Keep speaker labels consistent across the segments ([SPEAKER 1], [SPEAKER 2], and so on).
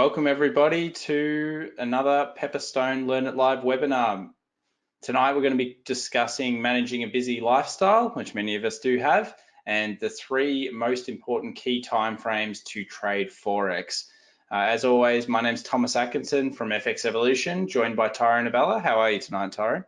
[SPEAKER 1] welcome everybody to another Pepperstone Learn It Live webinar. Tonight we're going to be discussing managing a busy lifestyle, which many of us do have, and the three most important key timeframes to trade Forex. As always, my name's Thomas Atkinson from FX Evolution, joined by Tyrone Abella. How are you tonight, Tyrone?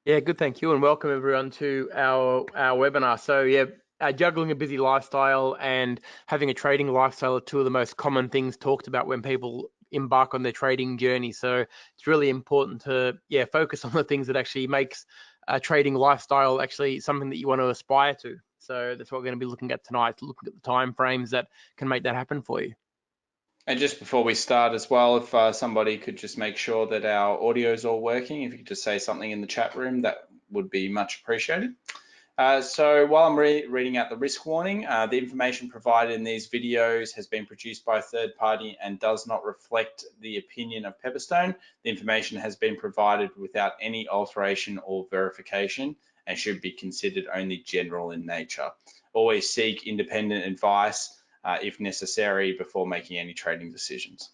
[SPEAKER 2] Yeah, good, thank you, and welcome everyone to our webinar. So yeah, juggling a busy lifestyle and having a trading lifestyle are two of the most common things talked about when people embark on their trading journey. So it's really important to focus on the things that actually makes a trading lifestyle actually something that you want to aspire to. So that's what we're going to be looking at tonight, looking at the time frames that can make that happen for you.
[SPEAKER 1] And just before we start as well, if somebody could just make sure that our audio is all working, if you could just say something in the chat room, that would be much appreciated. So while I'm reading out the risk warning, the information provided in these videos has been produced by a third party and does not reflect the opinion of Pepperstone. The information has been provided without any alteration or verification and should be considered only general in nature. Always seek independent advice if necessary before making any trading decisions.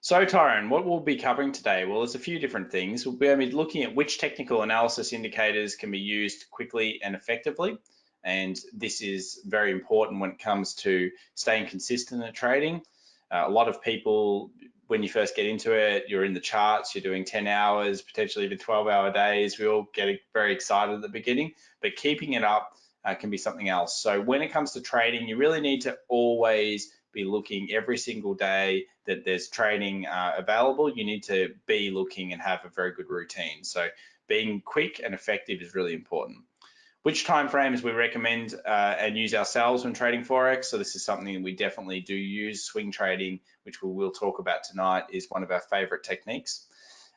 [SPEAKER 1] So Tyrone, what we'll be covering today, well, there's a few different things. We'll be looking at which technical analysis indicators can be used quickly and effectively. And this is very important when it comes to staying consistent at trading. A lot of people, when you first get into it, you're in the charts, you're doing 10 hours, potentially even 12-hour days. We all get very excited at the beginning, but keeping it up can be something else. So when it comes to trading, you really need to always be looking every single day that there's trading available. You need to be looking and have a very good routine. So being quick and effective is really important. Which time frames we recommend and use ourselves when trading Forex. So this is something that we definitely do use. Swing trading, which we will talk about tonight, is one of our favorite techniques.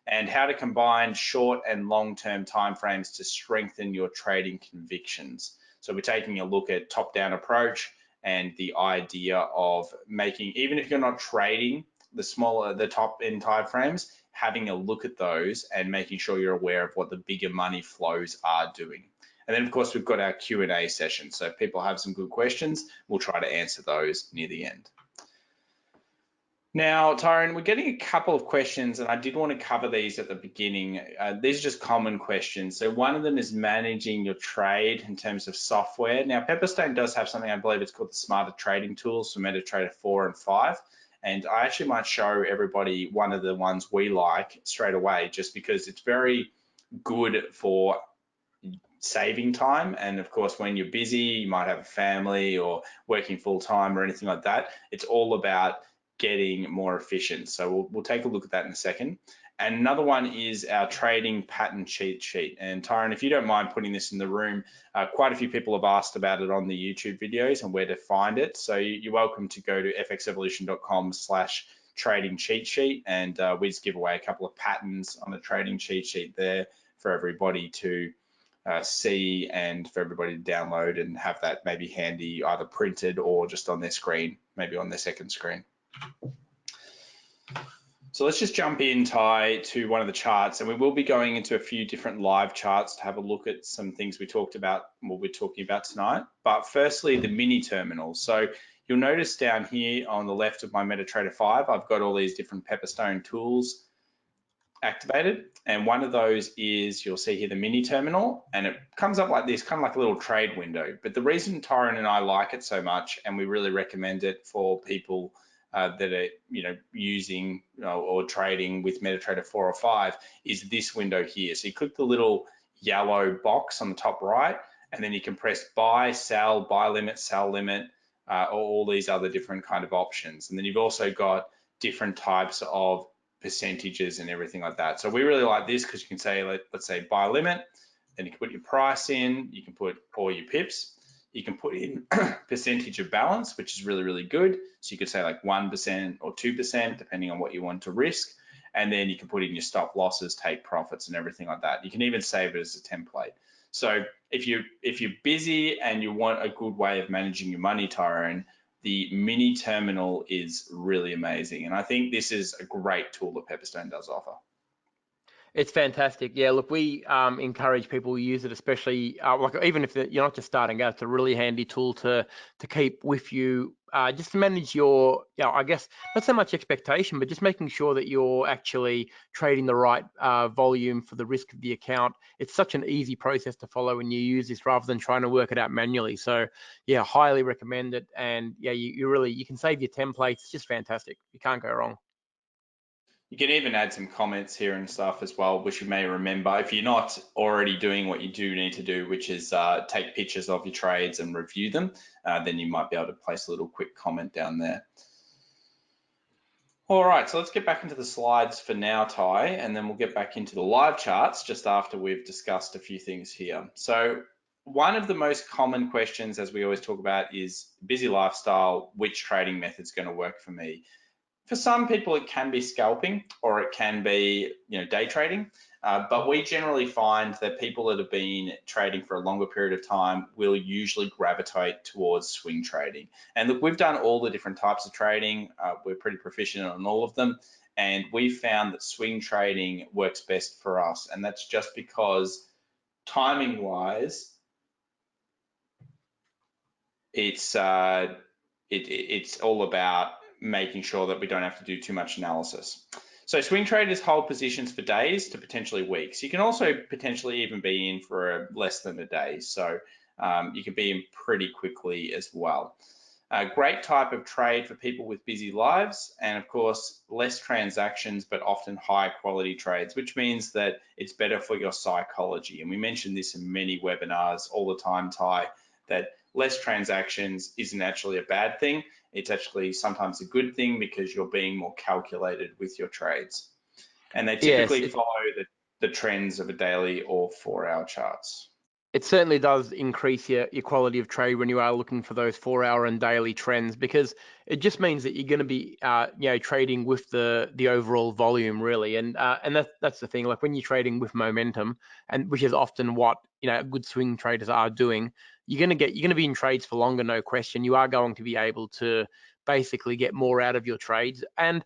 [SPEAKER 1] And how to combine short and long-term timeframes to strengthen your trading convictions. So we're taking a look at top-down approach and the idea of making, even if you're not trading the top end timeframes, having a look at those and making sure you're aware of what the bigger money flows are doing. And then of course we've got our Q&A session. So if people have some good questions, we'll try to answer those near the end. Now, Tyrone, we're getting a couple of questions, and I did want to cover these at the beginning. These are just common questions. So one of them is managing your trade in terms of software. Now, Pepperstone does have something, I believe it's called the Smarter Trading Tools for MetaTrader 4 and 5. And I actually might show everybody one of the ones we like straight away, just because it's very good for saving time. And of course, when you're busy, you might have a family or working full time or anything like that. It's all about getting more efficient. So we'll take a look at that in a second. And another one is our trading pattern cheat sheet. And Tyrone, if you don't mind putting this in the room, quite a few people have asked about it on the YouTube videos and where to find it. So you're welcome to go to fxevolution.com/trading cheat sheet, and we just give away a couple of patterns on the trading cheat sheet there for everybody to see and for everybody to download and have that maybe handy, either printed or just on their screen, maybe on their second screen. So let's just jump in, Ty, to one of the charts, and we will be going into a few different live charts to have a look at some things we talked about, what we're talking about tonight. But firstly, the mini terminal. So you'll notice down here on the left of my MetaTrader 5, I've got all these different Pepperstone tools activated, and one of those is, you'll see here, the mini terminal, and it comes up like this, kind of like a little trade window. But the reason Tyrone and I like it so much, and we really recommend it for people that are using or trading with MetaTrader 4 or 5, is this window here. So you click the little yellow box on the top right, and then you can press buy, sell, buy limit, sell limit, or all these other different kind of options. And then you've also got different types of percentages and everything like that. So we really like this because you can say, let's say buy limit, then you can put your price in, you can put all your pips, you can put in percentage of balance, which is really, really good. So you could say like 1% or 2%, depending on what you want to risk. And then you can put in your stop losses, take profits and everything like that. You can even save it as a template. So if you're busy and you want a good way of managing your money, Tyrone, the mini terminal is really amazing. And I think this is a great tool that Pepperstone does offer.
[SPEAKER 2] It's fantastic. Yeah, look, we encourage people to use it, especially like even if you're not just starting out. It's a really handy tool to keep with you just to manage your, I guess not so much expectation, but just making sure that you're actually trading the right volume for the risk of the account. It's such an easy process to follow when you use this rather than trying to work it out manually. So yeah, highly recommend it. And yeah, you can save your templates. It's just fantastic. You can't go wrong.
[SPEAKER 1] You can even add some comments here and stuff as well, which you may remember. If you're not already doing what you do need to do, which is take pictures of your trades and review them, then you might be able to place a little quick comment down there. All right, so let's get back into the slides for now, Ty, and then we'll get back into the live charts just after we've discussed a few things here. So one of the most common questions, as we always talk about, is busy lifestyle, which trading method's going to work for me? For some people, it can be scalping or it can be, day trading. But we generally find that people that have been trading for a longer period of time will usually gravitate towards swing trading. And look, we've done all the different types of trading. We're pretty proficient on all of them. And we found that swing trading works best for us. And that's just because timing wise, it's all about making sure that we don't have to do too much analysis. So swing traders hold positions for days to potentially weeks. You can also potentially even be in for less than a day. So you can be in pretty quickly as well. A great type of trade for people with busy lives, and of course, less transactions, but often high quality trades, which means that it's better for your psychology. And we mentioned this in many webinars all the time, Ty, that less transactions isn't actually a bad thing. It's actually sometimes a good thing because you're being more calculated with your trades. And they typically follow the trends of a daily or 4-hour charts.
[SPEAKER 2] It certainly does increase your quality of trade when you are looking for those 4-hour and daily trends, because it just means that you're going to be trading with the overall volume really, and that's the thing. Like when you're trading with momentum, and which is often what good swing traders are doing, you're going to be in trades for longer, no question. You are going to be able to basically get more out of your trades, and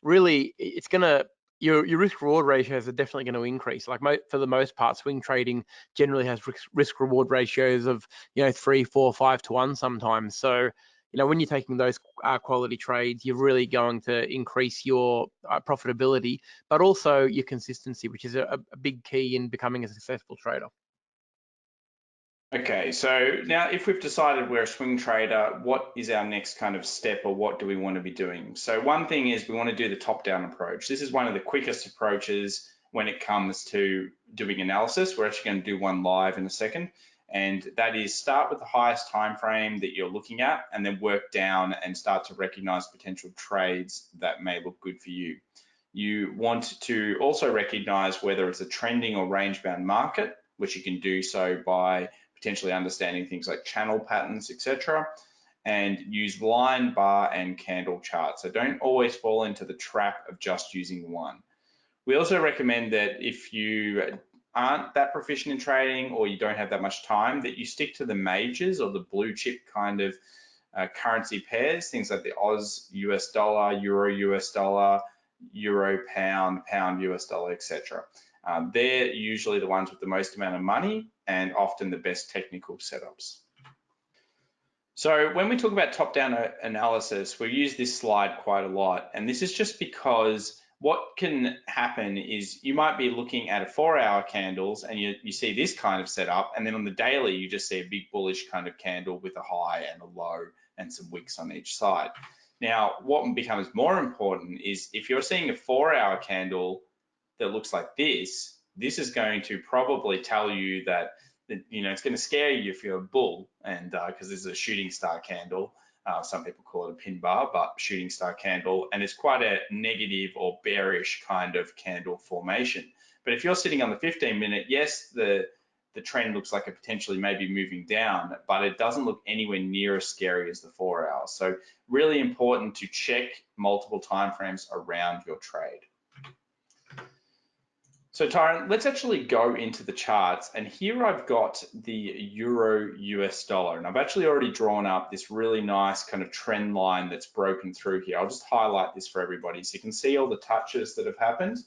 [SPEAKER 2] really it's going to your risk reward ratios are definitely going to increase. Like for the most part, swing trading generally has risk reward ratios of 3, 4, 5 to 1 sometimes. So when you're taking those quality trades, you're really going to increase your profitability, but also your consistency, which is a big key in becoming a successful trader.
[SPEAKER 1] Okay, so now if we've decided we're a swing trader, what is our next kind of step, or what do we want to be doing? So one thing is we want to do the top-down approach. This is one of the quickest approaches when it comes to doing analysis. We're actually going to do one live in a second, and that is start with the highest time frame that you're looking at and then work down and start to recognize potential trades that may look good for you. You want to also recognize whether it's a trending or range-bound market, which you can do so by potentially understanding things like channel patterns, etc., and use line, bar, and candle charts. So don't always fall into the trap of just using one. We also recommend that if you aren't that proficient in trading or you don't have that much time, that you stick to the majors or the blue chip kind of currency pairs, things like the Oz US dollar, Euro US dollar, Euro pound, pound US dollar, etc. They're usually the ones with the most amount of money and often the best technical setups. So when we talk about top-down analysis, we use this slide quite a lot. And this is just because what can happen is you might be looking at a 4-hour candles and you see this kind of setup, and then on the daily, you just see a big bullish kind of candle with a high and a low and some wicks on each side. Now, what becomes more important is if you're seeing a 4-hour candle that looks like this is going to probably tell you that it's going to scare you if you're a bull, and because this is a shooting star candle. Some people call it a pin bar, but shooting star candle, and it's quite a negative or bearish kind of candle formation. But if you're sitting on the 15-minute, yes, the trend looks like it potentially may be moving down, but it doesn't look anywhere near as scary as the 4 hours. So really important to check multiple timeframes around your trade. So Tyron, let's actually go into the charts, and here I've got the Euro US dollar, and I've actually already drawn up this really nice kind of trend line that's broken through here. I'll just highlight this for everybody so you can see all the touches that have happened,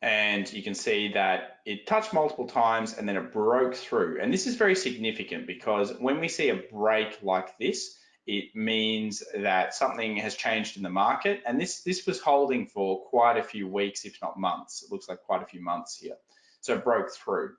[SPEAKER 1] and you can see that it touched multiple times and then it broke through. And this is very significant because when we see a break like this, it means that something has changed in the market. And this was holding for quite a few weeks, if not months. It looks like quite a few months here. So it broke through.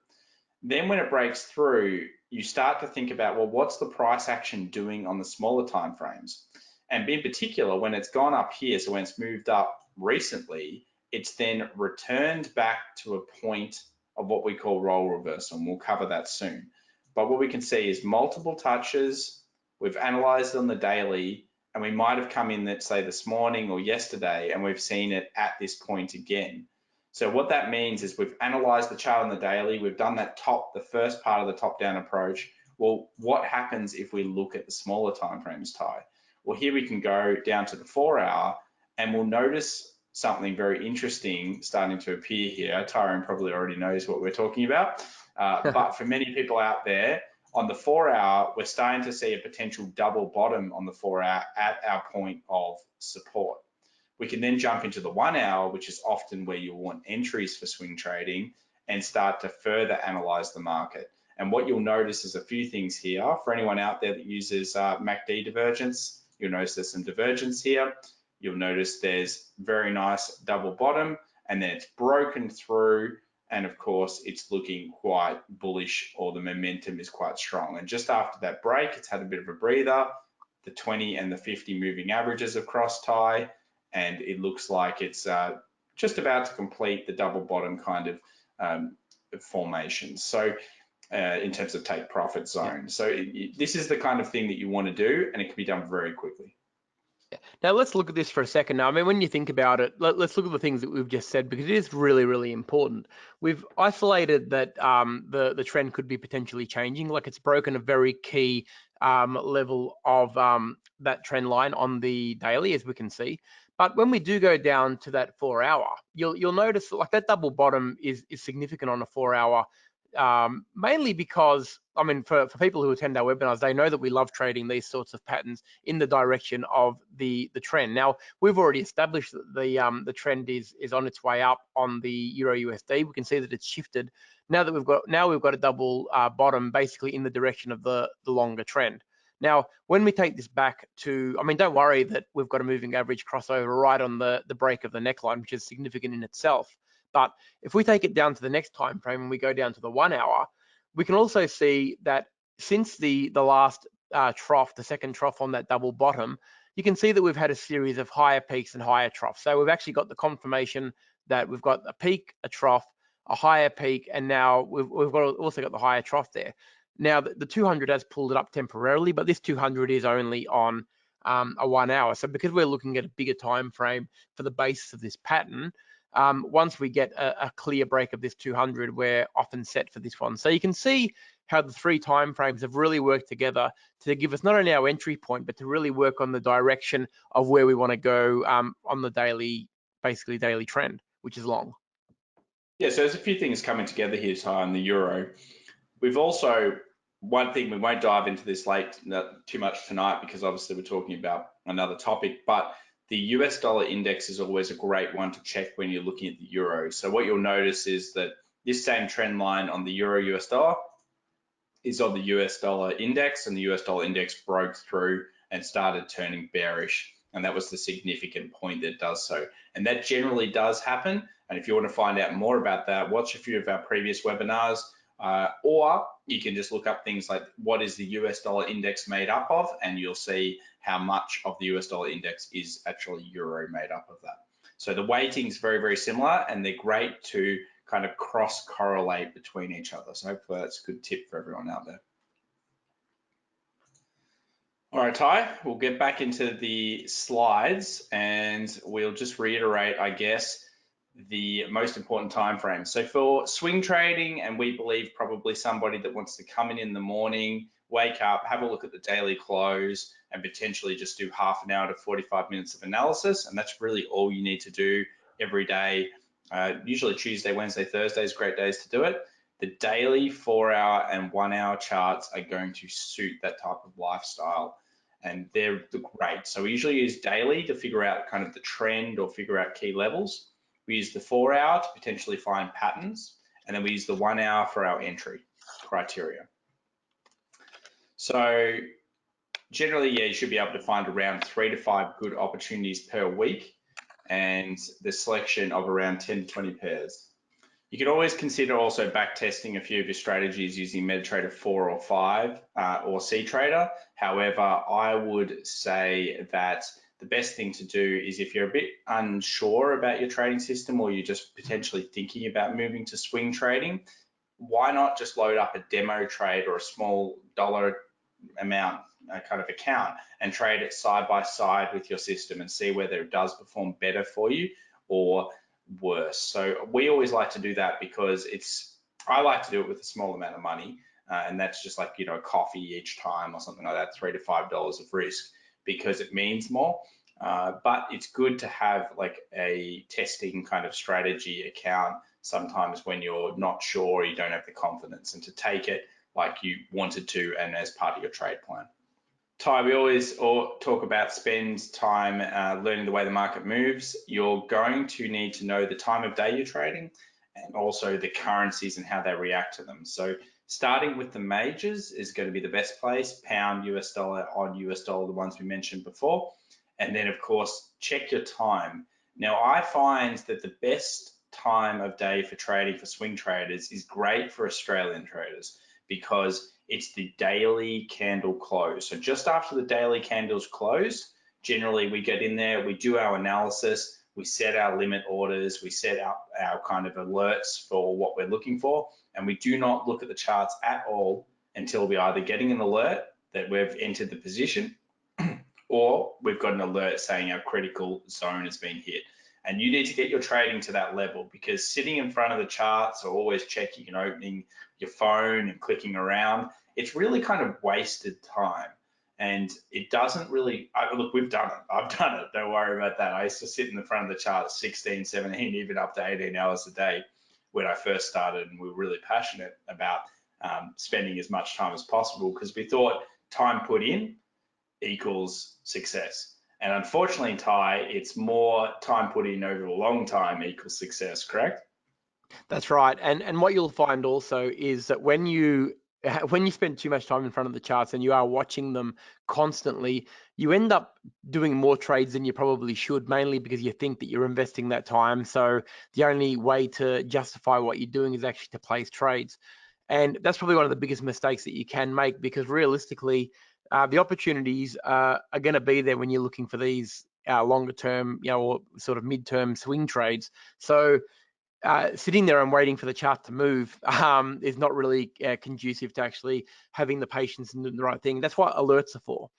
[SPEAKER 1] Then when it breaks through, you start to think about, well, what's the price action doing on the smaller time frames? And in particular, when it's gone up here, so when it's moved up recently, it's then returned back to a point of what we call role reversal, and we'll cover that soon. But what we can see is multiple touches. We've analyzed on the daily, and we might have come in, let's say, this morning or yesterday, and we've seen it at this point again. So what that means is we've analyzed the chart on the daily, we've done that the first part of the top-down approach. Well, what happens if we look at the smaller timeframes, Ty? Well, here we can go down to the 4-hour, and we'll notice something very interesting starting to appear here. Tyrone probably already knows what we're talking about, but for many people out there, on the 4-hour, we're starting to see a potential double bottom on the 4-hour at our point of support. We can then jump into the 1-hour, which is often where you want entries for swing trading, and start to further analyze the market. And what you'll notice is a few things here. For anyone out there that uses MACD divergence, you'll notice there's some divergence here. You'll notice there's very nice double bottom, and then it's broken through, and of course it's looking quite bullish, or the momentum is quite strong. And just after that break, it's had a bit of a breather. The 20 and the 50 moving averages have crossed, Ty, and it looks like it's just about to complete the double bottom kind of formation. So in terms of take profit zone. So this is the kind of thing that you want to do, and it can be done very quickly.
[SPEAKER 2] Now let's look at this for a second. Now, I mean, when you think about it, let's look at the things that we've just said, because it is really, really important. We've isolated that the trend could be potentially changing, like it's broken a very key level of that trend line on the daily, as we can see. But when we do go down to that 4-hour, you'll notice that, like, that double bottom is significant on a 4-hour. Mainly because, I mean, for people who attend our webinars, they know that we love trading these sorts of patterns in the direction of the trend. Now, we've already established that the trend is on its way up on the Euro USD. We can see that it's shifted now that we've got a double bottom basically in the direction of the longer trend. Now, when we take this back to, I mean, don't worry that we've got a moving average crossover right on the break of the neckline, which is significant in itself. But if we take it down to the next time frame and we go down to the 1-hour, we can also see that since the last trough, the second trough on that double bottom, you can see that we've had a series of higher peaks and higher troughs. So we've actually got the confirmation that we've got a peak, a trough, a higher peak, and now we've also got the higher trough there. Now the 200 has pulled it up temporarily, but this 200 is only on a 1-hour. So because we're looking at a bigger time frame for the basis of this pattern, once we get a clear break of this 200, we're often set for this one. So you can see how the three time frames have really worked together to give us not only our entry point, but to really work on the direction of where we want to go on the daily, basically daily trend, which is long.
[SPEAKER 1] Yeah, so there's a few things coming together here, Ty, on the euro. We've also, one thing, we won't dive into this too much tonight, because obviously we're talking about another topic, but the US dollar index is always a great one to check when you're looking at the euro. So what you'll notice is that this same trend line on the euro US dollar is on the US dollar index, and the US dollar index broke through and started turning bearish. And that was the significant point that does so. And that generally does happen. And if you want to find out more about that, watch a few of our previous webinars, or you can just look up things like what is the US dollar index made up of, and you'll see how much of the US dollar index is actually euro made up of that. So the weighting is very, very similar, and they're great to kind of cross correlate between each other. So hopefully that's a good tip for everyone out there. All right, Ty, we'll get back into the slides, and we'll just reiterate, I guess, the most important time frames. So for swing trading, and we believe probably somebody that wants to come in the morning, wake up, have a look at the daily close, and potentially just do half an hour to 45 minutes of analysis. And that's really all you need to do every day. Usually Tuesday, Wednesday, Thursday is great days to do it. The daily 4-hour and 1-hour charts are going to suit that type of lifestyle, and they're great. So we usually use daily to figure out kind of the trend or figure out key levels. We use the 4-hour to potentially find patterns, and then we use the 1-hour for our entry criteria. So generally, yeah, you should be able to find around 3 to 5 good opportunities per week, and the selection of around 10 to 20 pairs. You can always consider also back testing a few of your strategies using MetaTrader 4 or 5 or CTrader. However, I would say that the best thing to do is, if you're a bit unsure about your trading system, or you're just potentially thinking about moving to swing trading, why not just load up a demo trade or a small dollar amount kind of account and trade it side by side with your system and see whether it does perform better for you or worse. So we always like to do that because I like to do it with a small amount of money, and that's just like, a coffee each time or something like that, $3 to $5 of risk, because it means more. But it's good to have like a testing kind of strategy account sometimes when you're not sure, you don't have the confidence, and to take it like you wanted to and as part of your trade plan. Ty, we always talk about spend time learning the way the market moves. You're going to need to know the time of day you're trading, and also the currencies and how they react to them. So starting with the majors is going to be the best place: pound, US dollar, odd US dollar, the ones we mentioned before. And then of course, check your time. Now I find that the best time of day for trading for swing traders is great for Australian traders, because it's the daily candle close. So just after the daily candles close, generally we get in there, we do our analysis, we set our limit orders, we set up our kind of alerts for what we're looking for, and we do not look at the charts at all until we're either getting an alert that we've entered the position or we've got an alert saying our critical zone has been hit. And you need to get your trading to that level, because sitting in front of the charts or always checking and opening your phone and clicking around, it's really kind of wasted time. And it doesn't really, look, we've done it. I've done it. Don't worry about that. I used to sit in the front of the chart 16, 17, even up to 18 hours a day when I first started, and we were really passionate about spending as much time as possible, because we thought time put in equals success. And unfortunately, Ty, it's more time put in over a long time equals success, correct?
[SPEAKER 2] That's right. And what you'll find also is that when you spend too much time in front of the charts and you are watching them constantly, you end up doing more trades than you probably should, mainly because you think that you're investing that time. So the only way to justify what you're doing is actually to place trades. And that's probably one of the biggest mistakes that you can make, because realistically, the opportunities are going to be there when you're looking for these longer term, or sort of mid-term swing trades. So sitting there and waiting for the chart to move is not really conducive to actually having the patience and doing the right thing. That's what alerts are for.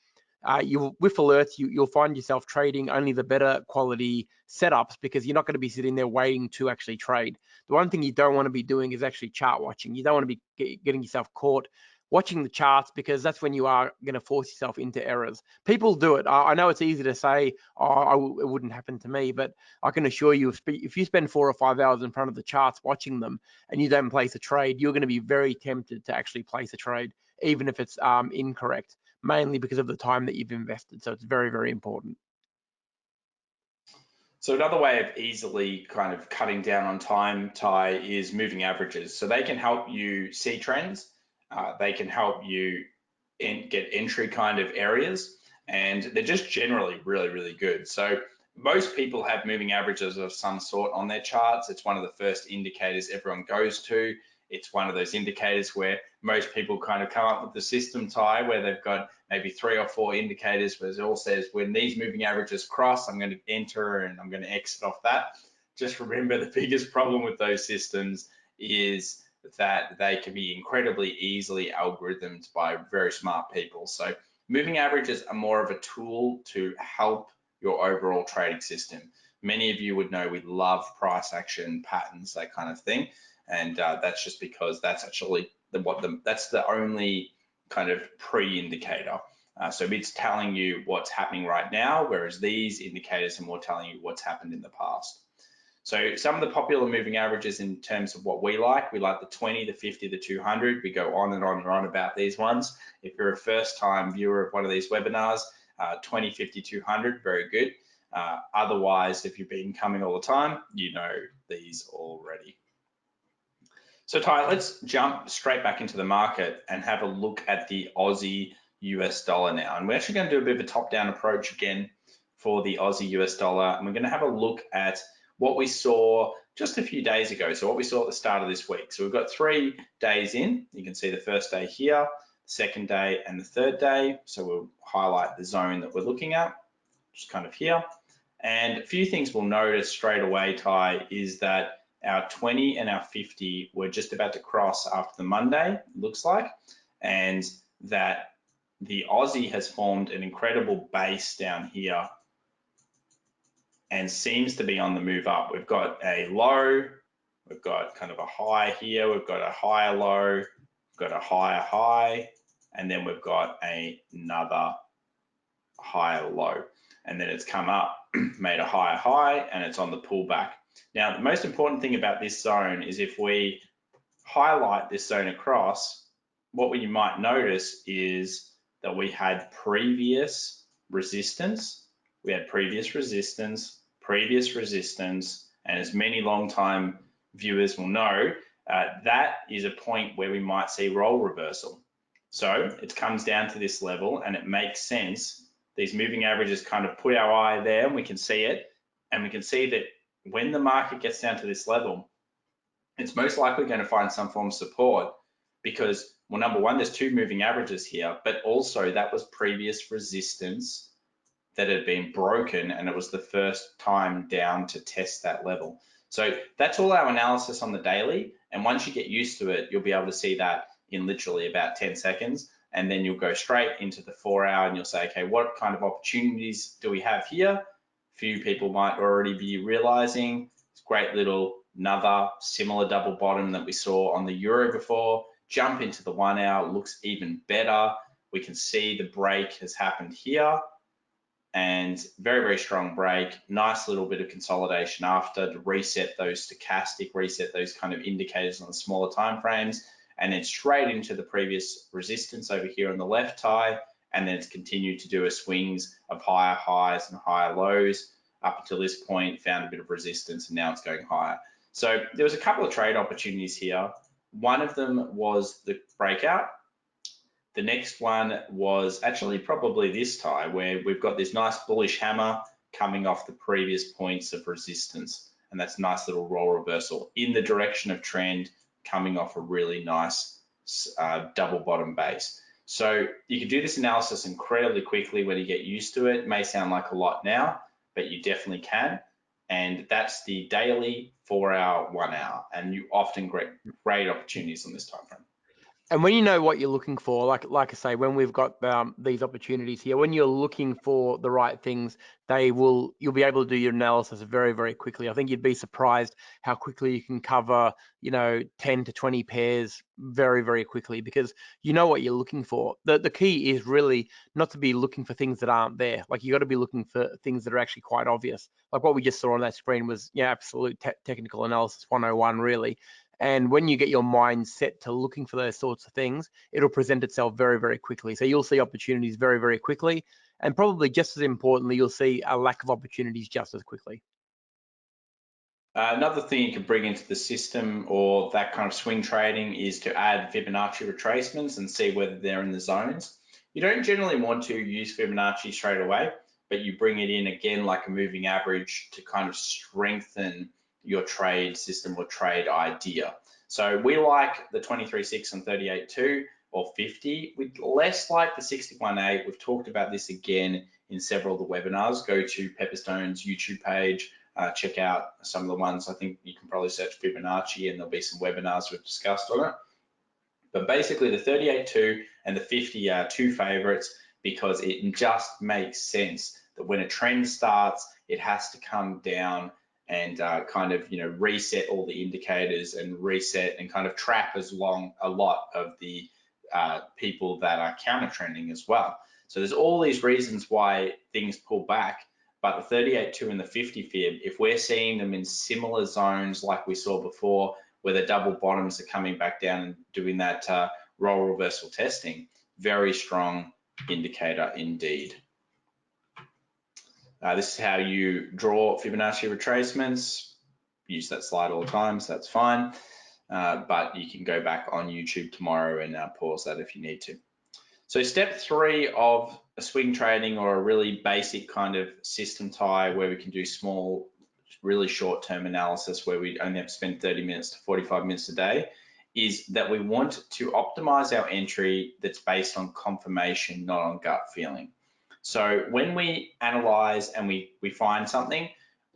[SPEAKER 2] With alerts, you'll find yourself trading only the better quality setups, because you're not going to be sitting there waiting to actually trade. The one thing you don't want to be doing is actually chart watching. You don't want to be getting yourself caught watching the charts, because that's when you are going to force yourself into errors. People do it. I know it's easy to say, oh, it wouldn't happen to me, but I can assure you, if you spend 4 or 5 hours in front of the charts watching them and you don't place a trade, you're going to be very tempted to actually place a trade, even if it's incorrect, mainly because of the time that you've invested. So it's very, very important.
[SPEAKER 1] So another way of easily kind of cutting down on time, Ty, is moving averages. So they can help you see trends. They can help you get entry kind of areas, and they're just generally really, really good. So most people have moving averages of some sort on their charts. It's one of the first indicators everyone goes to. It's one of those indicators where most people kind of come up with the system, Ty, where they've got maybe 3 or 4 indicators where it all says, when these moving averages cross, I'm going to enter and I'm going to exit off that. Just remember, the biggest problem with those systems is that they can be incredibly easily algorithmed by very smart people. So moving averages are more of a tool to help your overall trading system. Many of you would know we love price action patterns, that kind of thing. And that's just because that's actually that's the only kind of pre-indicator. So it's telling you what's happening right now, whereas these indicators are more telling you what's happened in the past. So some of the popular moving averages in terms of what we like the 20, the 50, the 200. We go on and on and on about these ones. If you're a first-time viewer of one of these webinars, 20, 50, 200, very good. Otherwise, if you've been coming all the time, you know these already. So Ty, let's jump straight back into the market and have a look at the Aussie US dollar now. And we're actually going to do a bit of a top-down approach again for the Aussie US dollar. And we're going to have a look at what we saw just a few days ago. So what we saw at the start of this week. So we've got 3 days in. You can see the first day here, the second day, and the third day. So we'll highlight the zone that we're looking at, just kind of here. And a few things we'll notice straight away, Ty, is that our 20 and our 50 were just about to cross after the Monday, it looks like, and that the Aussie has formed an incredible base down here and seems to be on the move up. We've got a low, we've got kind of a high here, we've got a higher low, we've got a higher high, and then we've got another higher low. And then it's come up, made a higher high, and it's on the pullback. Now, the most important thing about this zone is if we highlight this zone across, what you might notice is that we had previous resistance, and as many long-time viewers will know, that is a point where we might see role reversal. So it comes down to this level, and it makes sense. These moving averages kind of put our eye there, and we can see it, and we can see that when the market gets down to this level, it's most likely going to find some form of support because, well, number one, there's 2 moving averages here, but also that was previous resistance that had been broken, and it was the first time down to test that level. So that's all our analysis on the daily, and once you get used to it, you'll be able to see that in literally about 10 seconds, and then you'll go straight into the 4-hour and you'll say, okay, what kind of opportunities do we have here? Few people might already be realizing it's great little another similar double bottom that we saw on the euro before. Jump into the 1 hour, looks even better. We can see the break has happened here, and very, very strong break. Nice little bit of consolidation after to reset those stochastic, reset those kind of indicators on the smaller time frames, and then straight into the previous resistance over here on the left, Ty, and then it's continued to do a swings of higher highs and higher lows up until this point, found a bit of resistance, and now it's going higher. So there was a couple of trade opportunities here. One of them was the breakout. The next one was actually probably this Ty, where we've got this nice bullish hammer coming off the previous points of resistance, and that's a nice little roll reversal in the direction of trend, coming off a really nice double bottom base. So you can do this analysis incredibly quickly when you get used to it. It may sound like a lot now, but you definitely can. And that's the daily, 4-hour, 1 hour, and you often get great opportunities on this time frame.
[SPEAKER 2] And when you know what you're looking for, like I say, when we've got these opportunities here, when you're looking for the right things, you'll be able to do your analysis very, very quickly. I think you'd be surprised how quickly you can cover, 10 to 20 pairs very, very quickly, because you know what you're looking for. The key is really not to be looking for things that aren't there. Like, you got to be looking for things that are actually quite obvious. Like what we just saw on that screen was, absolute technical analysis 101, really. And when you get your mind set to looking for those sorts of things, it'll present itself very, very quickly. So you'll see opportunities very, very quickly. And probably just as importantly, you'll see a lack of opportunities just as quickly.
[SPEAKER 1] Another thing you can bring into the system or that kind of swing trading is to add Fibonacci retracements and see whether they're in the zones. You don't generally want to use Fibonacci straight away, but you bring it in again like a moving average to kind of strengthen your trade system or trade idea. So we like the 23.6 and 38.2 or 50. We'd less like the 61.8. We've talked about this again in several of the webinars. Go to Pepperstone's YouTube page, check out some of the ones. I think you can probably search Fibonacci and there'll be some webinars we've discussed on it. But basically the 38.2 and the 50 are 2 favorites because it just makes sense that when a trend starts, it has to come down and kind of reset all the indicators and reset and kind of trap a lot of the people that are counter trending as well. So there's all these reasons why things pull back, but the 38.2 and the 50 fib, if we're seeing them in similar zones like we saw before, where the double bottoms are coming back down and doing that roll reversal testing, very strong indicator indeed. This is how you draw Fibonacci retracements. Use that slide all the time, so that's fine. But you can go back on YouTube tomorrow and pause that if you need to. So step 3 of a swing trading, or a really basic kind of system tie where we can do small, really short-term analysis where we only have to spend 30 minutes to 45 minutes a day, is that we want to optimize our entry that's based on confirmation, not on gut feeling. So when we analyze and we find something,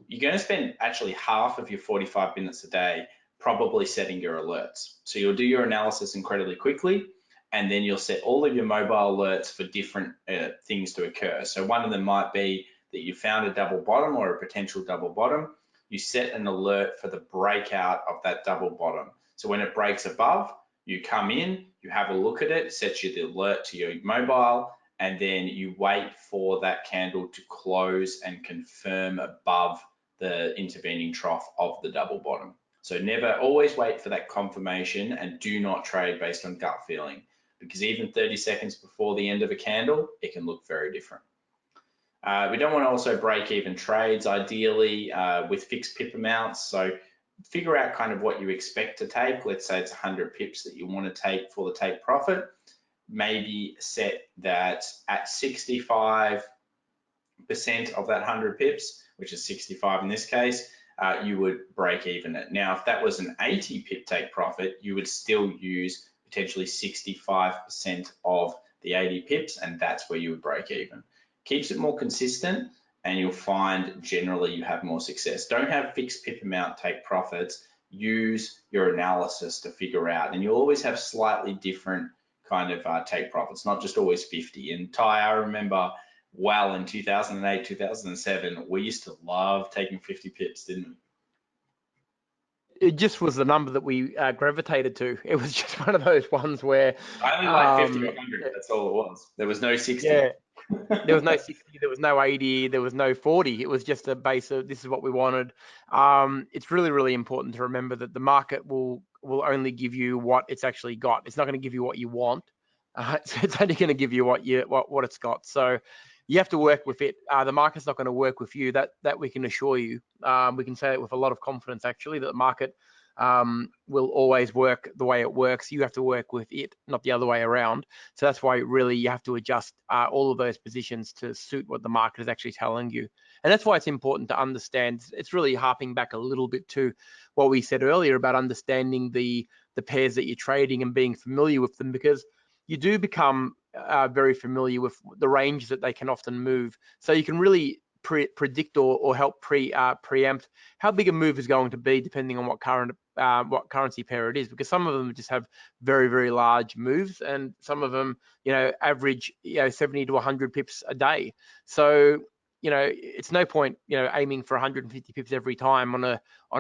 [SPEAKER 1] you're going to spend actually half of your 45 minutes a day probably setting your alerts. So you'll do your analysis incredibly quickly, and then you'll set all of your mobile alerts for different things to occur. So one of them might be that you found a double bottom or a potential double bottom. You set an alert for the breakout of that double bottom. So when it breaks above, you come in, you have a look at it, sets you the alert to your mobile, and then you wait for that candle to close and confirm above the intervening trough of the double bottom. So never, always wait for that confirmation, and do not trade based on gut feeling, because even 30 seconds before the end of a candle, it can look very different. We don't want to also break even trades, ideally with fixed pip amounts. So figure out kind of what you expect to take. Let's say it's 100 pips that you want to take for the take profit. Maybe set that at 65% of that 100 pips, which is 65 in this case, you would break even it. Now, if that was an 80 pip take profit, you would still use potentially 65% of the 80 pips, and that's where you would break even. Keeps it more consistent, and you'll find generally you have more success. Don't have fixed pip amount take profits. Use your analysis to figure out, and you'll always have slightly different kind of take profits, not just always 50. And Ty, I remember well in 2008, 2007, we used to love taking 50 pips, didn't we?
[SPEAKER 2] It just was the number that we gravitated to. It was just one of those ones where
[SPEAKER 1] I only like 50 or 100, that's all it was. There was no 60.
[SPEAKER 2] Yeah, there was no 60, there was no 80, there was no 40. It was just a base of this is what we wanted. It's really, really important to remember that the market will only give you what it's actually got. It's not going to give you what you want. It's only going to give you what it's got. So you have to work with it. The market's not going to work with you. That we can assure you. We can say it with a lot of confidence, actually, that the market will always work the way it works. You have to work with it, not the other way around. So that's why really you have to adjust all of those positions to suit what the market is actually telling you. And that's why it's important to understand. It's really harping back a little bit to what we said earlier about understanding the pairs that you're trading and being familiar with them, because you do become very familiar with the range that they can often move. So you can really predict or help preempt how big a move is going to be depending on what currency pair it is, because some of them just have very, very large moves, and some of them, average 70 to 100 pips a day. So it's no point aiming for 150 pips every time on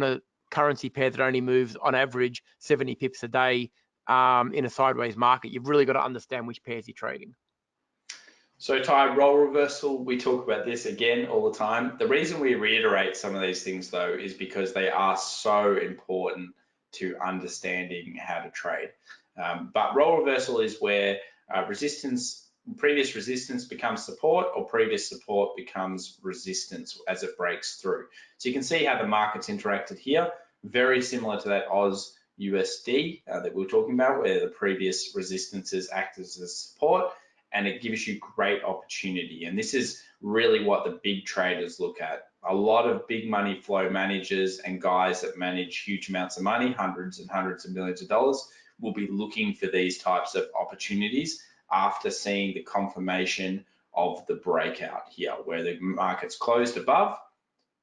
[SPEAKER 2] a currency pair that only moves on average 70 pips a day in a sideways market. You've really got to understand which pairs you're trading.
[SPEAKER 1] So Ty, role reversal, we talk about this again all the time. The reason we reiterate some of these things though is because they are so important to understanding how to trade. But role reversal is where previous resistance becomes support, or previous support becomes resistance as it breaks through. So you can see how the market's interacted here, very similar to that Oz USD that we were talking about, where the previous resistances act as a support, and it gives you great opportunity. And this is really what the big traders look at. A lot of big money flow managers and guys that manage huge amounts of money, hundreds and hundreds of millions of dollars, will be looking for these types of opportunities after seeing the confirmation of the breakout here, where the market's closed above.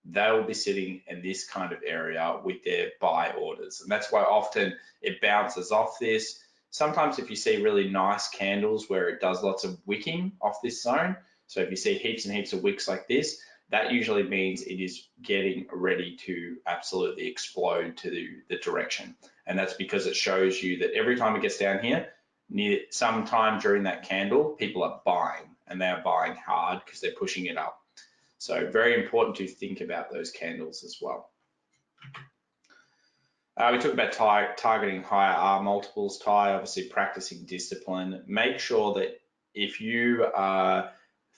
[SPEAKER 1] They'll be sitting in this kind of area with their buy orders. And that's why often it bounces off this. Sometimes if you see really nice candles where it does lots of wicking off this zone, so if you see heaps and heaps of wicks like this, that usually means it is getting ready to absolutely explode to the direction. And that's because it shows you that every time it gets down here, near some time during that candle, people are buying, and they are buying hard because they're pushing it up. So very important to think about those candles as well. We talked about targeting higher R multiples, obviously practicing discipline. Make sure that if you are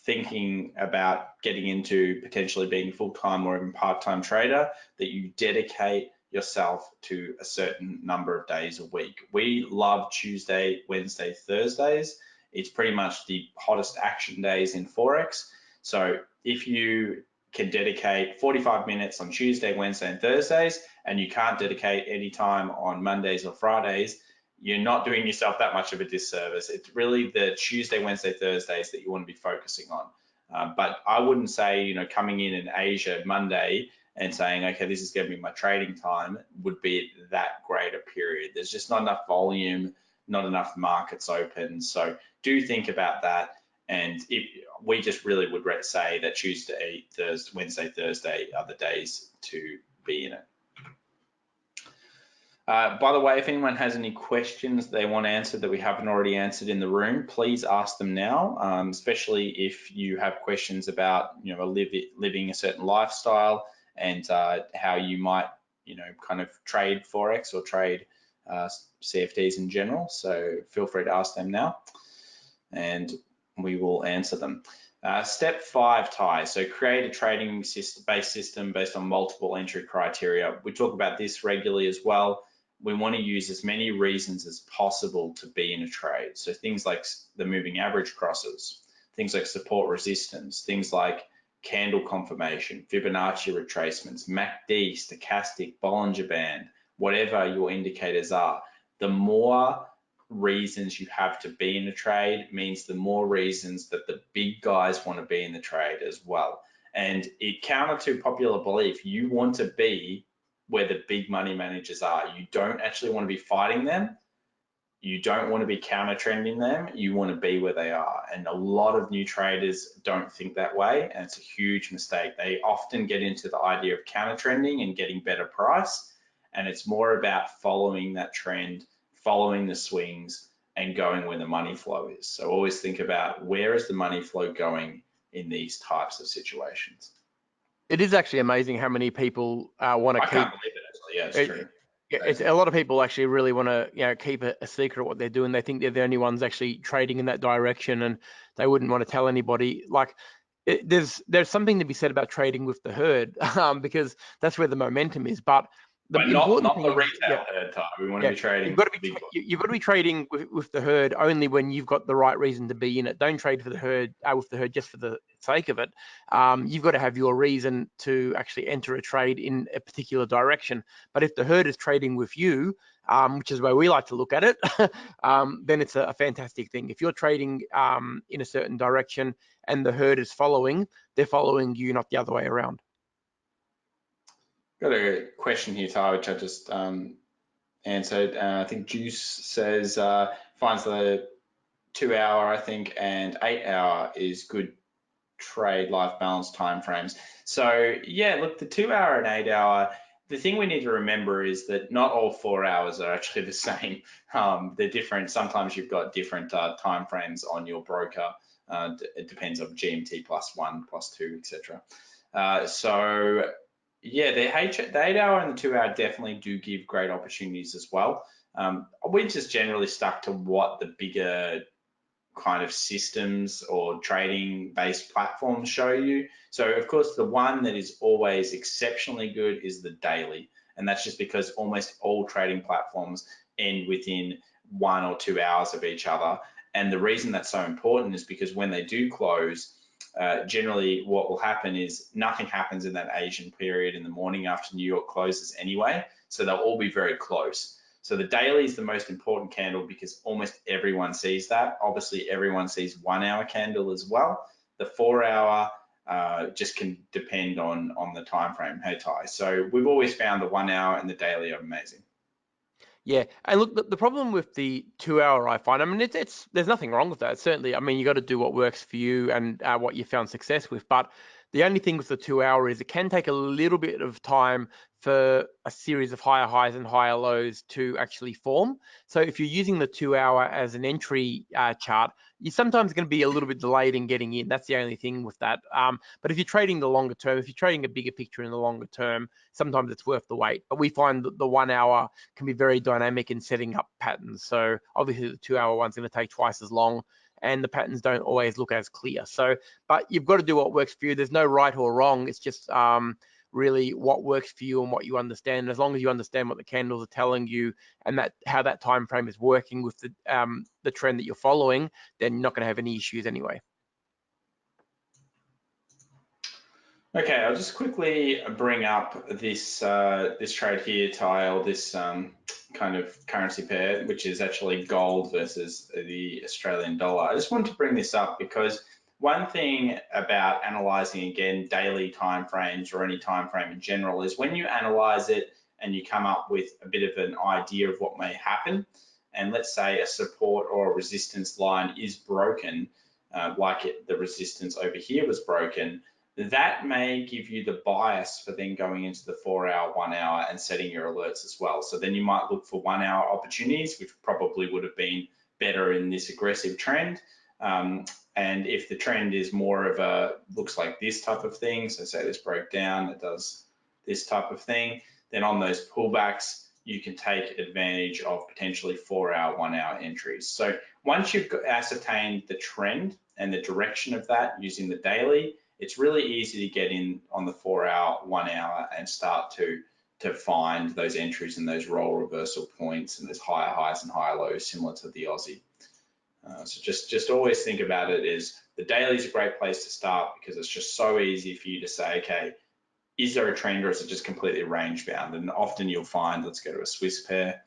[SPEAKER 1] thinking about getting into potentially being a full-time or even part-time trader, that you dedicate yourself to a certain number of days a week. We love Tuesday, Wednesday, Thursdays. it's pretty much the hottest action days in forex. So if you can dedicate 45 minutes on Tuesday, Wednesday, and Thursdays, and you can't dedicate any time on Mondays or Fridays, you're not doing yourself that much of a disservice. It's really the Tuesday, Wednesday, Thursdays that you want to be focusing on. But I wouldn't say, you know, coming in Asia Monday and saying, okay, this is going to be my trading time would be that great a period. There's just not enough volume, not enough markets open. So do think about that. And if we just really would say that Tuesday, Thursday, Wednesday, Thursday are the days to be in it. By the way, if anyone has any questions they want answered that we haven't already answered in the room, please ask them now, especially if you have questions about, you know, living a certain lifestyle and how you might, you know, kind of trade Forex or trade CFDs in general. So feel free to ask them now and we will answer them. Step 5, Ty. So create a trading based system based on multiple entry criteria. We talk about this regularly as well. We want to use as many reasons as possible to be in a trade. So things like the moving average crosses, things like support resistance, things like candle confirmation, Fibonacci retracements, MACD, stochastic, Bollinger Band, whatever your indicators are. The more reasons you have to be in a trade means the more reasons that the big guys want to be in the trade as well. And it counter to popular belief, you want to be where the big money managers are. You don't actually want to be fighting them. You don't want to be counter trending them. You want to be where they are. And a lot of new traders don't think that way. And it's a huge mistake. They often get into the idea of counter trending and getting better price. And it's more about following that trend, following the swings and going where the money flow is. So always think about where is the money flow going in these types of situations.
[SPEAKER 2] It is actually amazing how many people want to keep.
[SPEAKER 1] I can't believe it actually. Yeah, it's true.
[SPEAKER 2] It's a lot of people actually really want to, you know, keep a secret what they're doing. They think they're the only ones actually trading in that direction, and they wouldn't want to tell anybody. Like, there's something to be said about trading with the herd, because that's where the momentum is. But the important
[SPEAKER 1] not
[SPEAKER 2] thing
[SPEAKER 1] the
[SPEAKER 2] is,
[SPEAKER 1] retail herd type. We want to be trading.
[SPEAKER 2] You've got to be trading with the herd only when you've got the right reason to be in it. Don't trade for the herd with the herd just for the sake of it. You've got to have your reason to actually enter a trade in a particular direction. But if the herd is trading with you, which is the way we like to look at it, then it's a fantastic thing. If you're trading in a certain direction and the herd is following, they're following you, not the other way around.
[SPEAKER 1] Got a question here, Ty, which I just answered. I think Juice says finds the 2 hour, I think, and 8 hour is good trade life balance timeframes. So yeah, look, the 2 hour and 8 hour, the thing we need to remember is that not all 4 hours are actually the same. They're different. Sometimes you've got different timeframes on your broker. It depends on GMT +1, +2, etc. So yeah, the 8 hour and the 2 hour definitely do give great opportunities as well. We just generally stuck to what the bigger kind of systems or trading based platforms show you. So of course, the one that is always exceptionally good is the daily. And that's just because almost all trading platforms end within 1 or 2 hours of each other. And the reason that's so important is because when they do close, generally what will happen is nothing happens in that Asian period in the morning after New York closes anyway. So they'll all be very close. So the daily is the most important candle because almost everyone sees that. Obviously, everyone sees 1 hour candle as well. The 4 hour just can depend on the time frame. Hey, Ty. So we've always found the 1 hour and the daily are amazing.
[SPEAKER 2] Yeah, and look, the problem with the 2 hour, I find, I mean, there's nothing wrong with that. Certainly, I mean, you got to do what works for you and what you found success with. But the only thing with the 2 hour is it can take a little bit of time for a series of higher highs and higher lows to actually form. So if you're using the 2 hour as an entry chart, you're sometimes going to be a little bit delayed in getting in. That's the only thing with that. But if you're trading the longer term, if you're trading a bigger picture in the longer term, sometimes it's worth the wait. But we find that the 1 hour can be very dynamic in setting up patterns. So obviously the 2 hour one's going to take twice as long, and the patterns don't always look as clear. So, but you've got to do what works for you. There's no right or wrong. It's just really what works for you and what you understand. As long as you understand what the candles are telling you and that how that time frame is working with the trend that you're following, then you're not going to have any issues anyway.
[SPEAKER 1] Okay, I'll just quickly bring up this this trade here, Tile, this kind of currency pair, which is actually gold versus the Australian dollar. I just wanted to bring this up because one thing about analyzing, again, daily timeframes or any time frame in general is when you analyze it and you come up with a bit of an idea of what may happen, and let's say a support or a resistance line is broken, the resistance over here was broken, that may give you the bias for then going into the 4 hour, 1 hour and setting your alerts as well. So then you might look for 1 hour opportunities, which probably would have been better in this aggressive trend. And if the trend is more of a, looks like this type of thing, so say this broke down, it does this type of thing, then on those pullbacks, you can take advantage of potentially 4 hour, 1 hour entries. So once you've ascertained the trend and the direction of that using the daily, it's really easy to get in on the 4 hour, 1 hour and start to find those entries and those roll reversal points and those higher highs and higher lows similar to the Aussie. So just always think about it as the daily is a great place to start because it's just so easy for you to say, okay, is there a trend or is it just completely range bound? And often you'll find, let's go to a Swiss pair.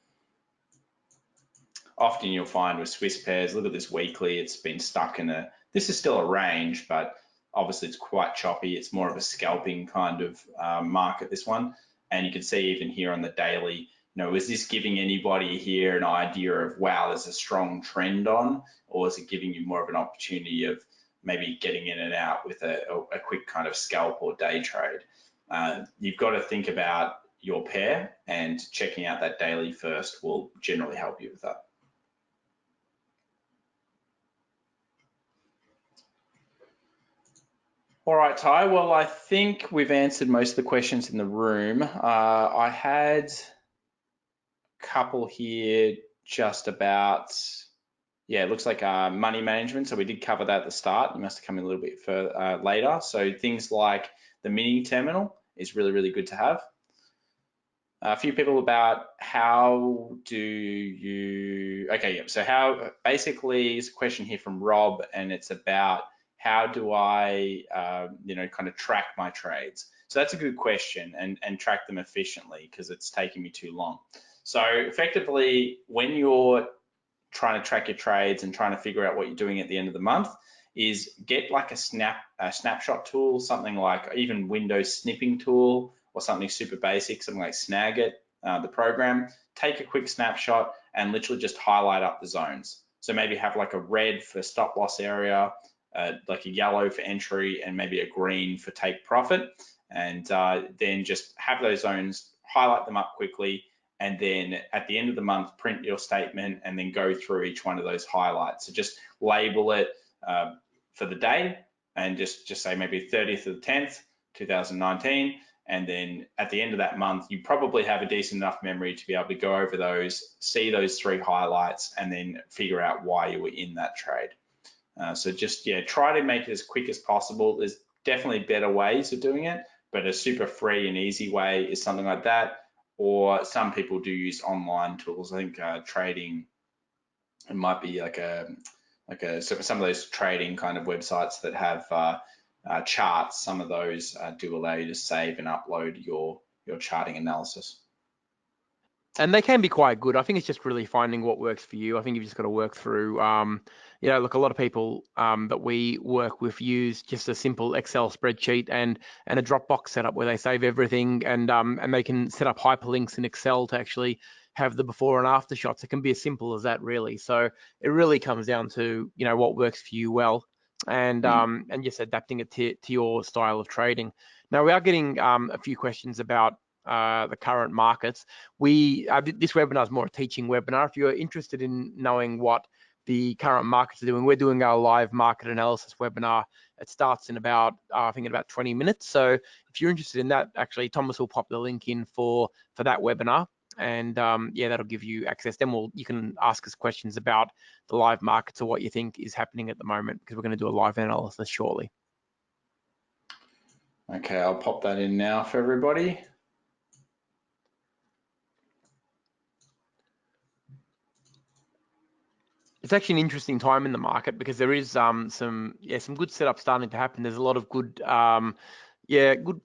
[SPEAKER 1] Often you'll find with Swiss pairs, look at this weekly, it's been stuck in this is still a range, but obviously it's quite choppy. It's more of a scalping kind of market, this one. And you can see even here on the daily, is this giving anybody here an idea of, wow, there's a strong trend on, or is it giving you more of an opportunity of maybe getting in and out with a quick kind of scalp or day trade? You've got to think about your pair, and checking out that daily first will generally help you with that. All right, Ty, well, I think we've answered most of the questions in the room. I had couple here just about, yeah, it looks like money management. So we did cover that at the start. You must have come in a little bit further later. So things like the mini terminal is really, really good to have. A few people about how do you, okay, yeah. So how, basically is a question here from Rob, and it's about how do I, kind of track my trades? So that's a good question, and track them efficiently because it's taking me too long. So effectively, when you're trying to track your trades and trying to figure out what you're doing at the end of the month, is get like a snapshot tool, something like even Windows snipping tool, or something super basic, something like Snagit, the program. Take a quick snapshot and literally just highlight up the zones. So maybe have like a red for stop loss area, like a yellow for entry, and maybe a green for take profit. And then just have those zones, highlight them up quickly, and then at the end of the month, print your statement and then go through each one of those highlights. So just label it for the day and just say maybe 30th of the 10th, 2019. And then at the end of that month, you probably have a decent enough memory to be able to go over those, see those 3 highlights, and then figure out why you were in that trade. So just, yeah, try to make it as quick as possible. There's definitely better ways of doing it, but a super free and easy way is something like that. Or some people do use online tools. I think trading, it might be like some of those trading kind of websites that have charts. Some of those do allow you to save and upload your charting analysis.
[SPEAKER 2] And they can be quite good. I think it's just really finding what works for you. I think you've just got to work through, look, a lot of people that we work with use just a simple Excel spreadsheet and a Dropbox setup where they save everything, and they can set up hyperlinks in Excel to actually have the before and after shots. It can be as simple as that, really. So it really comes down to, what works for you well, and just adapting it to your style of trading. Now, we are getting a few questions about the current markets. This webinar is more a teaching webinar. If you're interested in knowing what the current markets are doing, we're doing our live market analysis webinar. It starts in about, I think in about 20 minutes. So if you're interested in that, actually, Thomas will pop the link in for that webinar. And that'll give you access. Then you can ask us questions about the live markets or what you think is happening at the moment, because we're going to do a live analysis shortly.
[SPEAKER 1] Okay, I'll pop that in now for everybody.
[SPEAKER 2] It's actually an interesting time in the market because there is some good setup starting to happen. There's a lot of good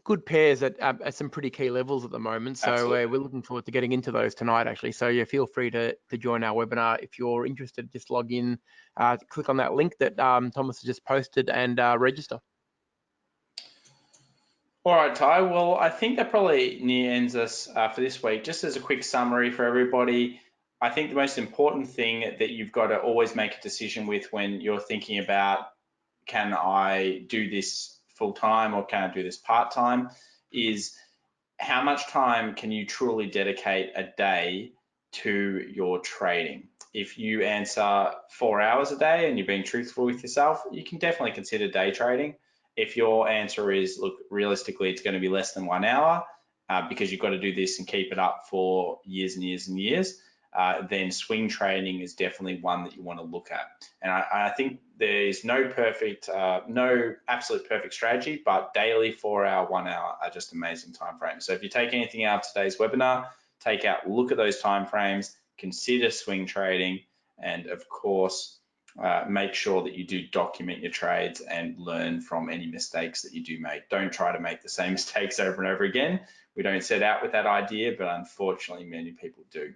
[SPEAKER 2] good pairs at some pretty key levels at the moment. So
[SPEAKER 1] Absolutely.
[SPEAKER 2] we're looking forward to getting into those tonight, actually. So yeah, feel free to join our webinar if you're interested. Just log in, click on that link that Thomas has just posted, and register.
[SPEAKER 1] All right, Ty. Well, I think that probably near ends us for this week. Just as a quick summary for everybody, I think the most important thing that you've got to always make a decision with when you're thinking about, can I do this full time or can I do this part time, is how much time can you truly dedicate a day to your trading? If you answer 4 hours a day and you're being truthful with yourself, you can definitely consider day trading. If your answer is, look, realistically, it's going to be less than 1 hour because you've got to do this and keep it up for years and years and years, then swing trading is definitely one that you want to look at. And I think there is no absolute perfect strategy, but daily, 4 hour, 1 hour are just amazing time frames. So if you take anything out of today's webinar, look at those time frames, consider swing trading, and of course, make sure that you do document your trades and learn from any mistakes that you do make. Don't try to make the same mistakes over and over again. We don't set out with that idea, but unfortunately, many people do.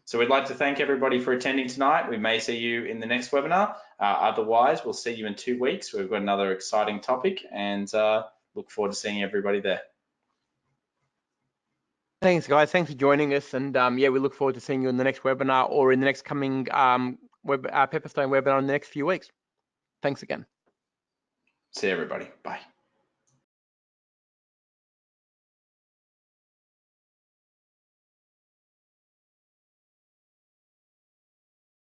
[SPEAKER 1] So we'd like to thank everybody for attending tonight. We may see you in the next webinar. Otherwise, we'll see you in 2 weeks. We've got another exciting topic and look forward to seeing everybody there.
[SPEAKER 2] Thanks, guys. Thanks for joining us. And yeah, we look forward to seeing you in the next webinar or in the next coming Pepperstone webinar in the next few weeks. Thanks again.
[SPEAKER 1] See everybody. Bye.